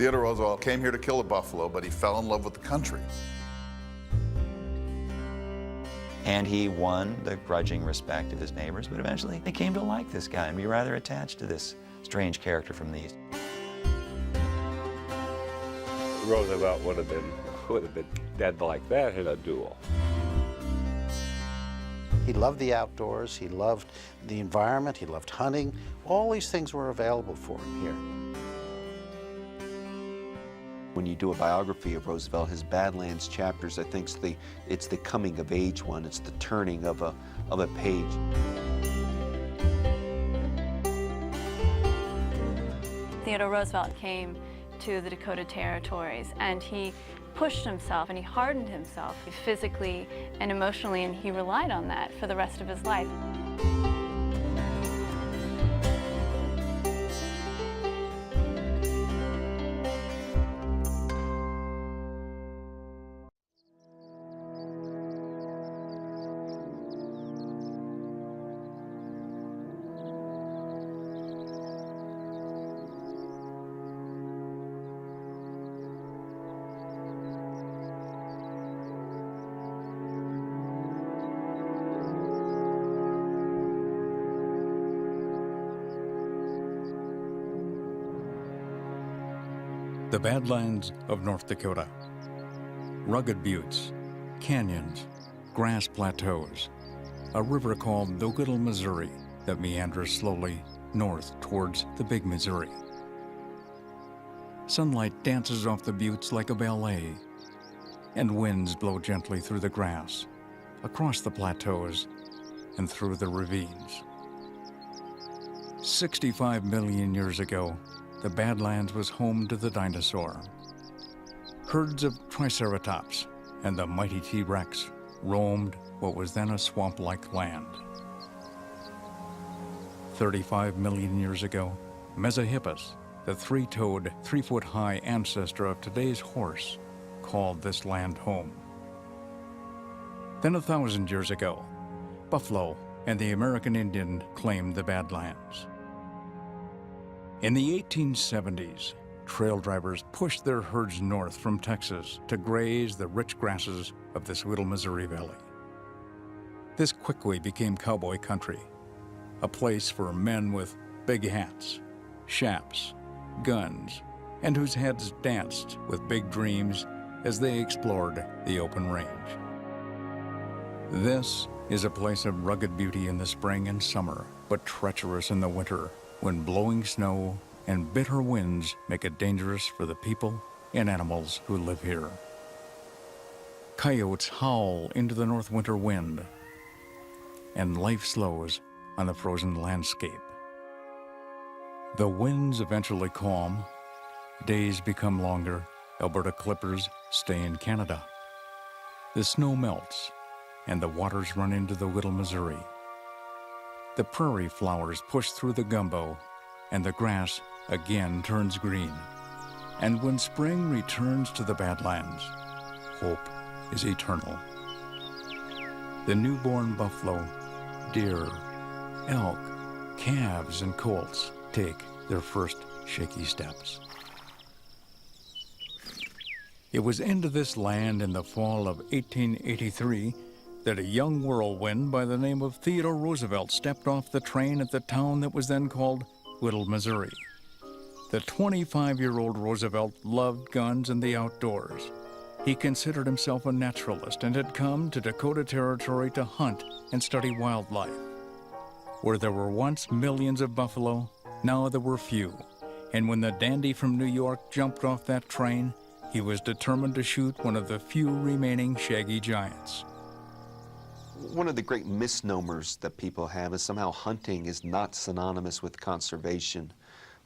Theodore Roosevelt came here to kill a buffalo, but he fell in love with the country. And he won the grudging respect of his neighbors, but eventually they came to like this guy and be rather attached to this strange character from the East. Roosevelt would have been dead like that in a duel. He loved the outdoors, he loved the environment, he loved hunting. All these things were available for him here. When you do a biography of Roosevelt, his Badlands chapters, I think it's the coming of age one. It's the turning of a page. Theodore Roosevelt came to the Dakota Territories, and he pushed himself and he hardened himself physically and emotionally, and he relied on that for the rest of his life. The Badlands of North Dakota. Rugged buttes, canyons, grass plateaus, a river called the Little Missouri that meanders slowly north towards the Big Missouri. Sunlight dances off the buttes like a ballet, and winds blow gently through the grass, across the plateaus, and through the ravines. 65 million years ago, the Badlands was home to the dinosaur. Herds of Triceratops and the mighty T-Rex roamed what was then a swamp-like land. 35 million years ago, Mesohippus, the three-toed, 3-foot-high ancestor of today's horse, called this land home. Then 1,000 years ago, buffalo and the American Indian claimed the Badlands. In the 1870s, trail drivers pushed their herds north from Texas to graze the rich grasses of this Little Missouri Valley. This quickly became cowboy country, a place for men with big hats, chaps, guns, and whose heads danced with big dreams as they explored the open range. This is a place of rugged beauty in the spring and summer, but treacherous in the winter, when blowing snow and bitter winds make it dangerous for the people and animals who live here. Coyotes howl into the north winter wind, and life slows on the frozen landscape. The winds eventually calm, days become longer, Alberta clippers stay in Canada. The snow melts, and the waters run into the Little Missouri. The prairie flowers push through the gumbo, and the grass again turns green. And when spring returns to the Badlands, hope is eternal. The newborn buffalo, deer, elk, calves, and colts take their first shaky steps. It was into this land in the fall of 1883 that a young whirlwind by the name of Theodore Roosevelt stepped off the train at the town that was then called Little Missouri. The 25-year-old Roosevelt loved guns and the outdoors. He considered himself a naturalist and had come to Dakota Territory to hunt and study wildlife. Where there were once millions of buffalo, now there were few. And when the dandy from New York jumped off that train, he was determined to shoot one of the few remaining shaggy giants. One of the great misnomers that people have is somehow hunting is not synonymous with conservation.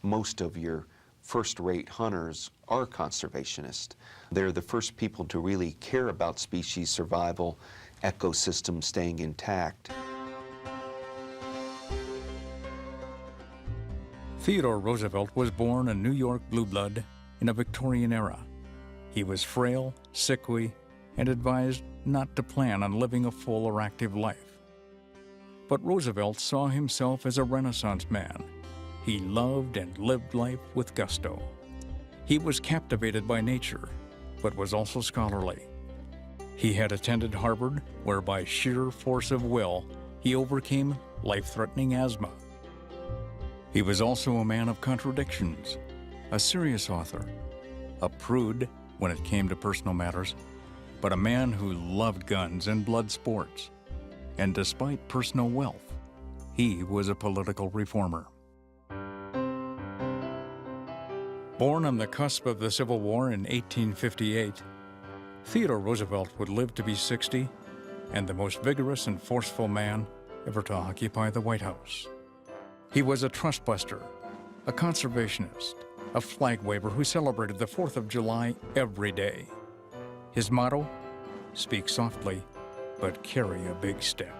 Most of your first-rate hunters are conservationists. They're the first people to really care about species survival, ecosystems staying intact. Theodore Roosevelt was born a New York blue blood in a Victorian era. He was frail, sickly, and advised not to plan on living a full or active life. But Roosevelt saw himself as a Renaissance man. He loved and lived life with gusto. He was captivated by nature, but was also scholarly. He had attended Harvard, where by sheer force of will, he overcame life-threatening asthma. He was also a man of contradictions, a serious author, a prude when it came to personal matters, but a man who loved guns and blood sports. And despite personal wealth, he was a political reformer. Born on the cusp of the Civil War in 1858, Theodore Roosevelt would live to be 60 and the most vigorous and forceful man ever to occupy the White House. He was a trustbuster, a conservationist, a flag waver who celebrated the 4th of July every day. His motto, speak softly, but carry a big stick.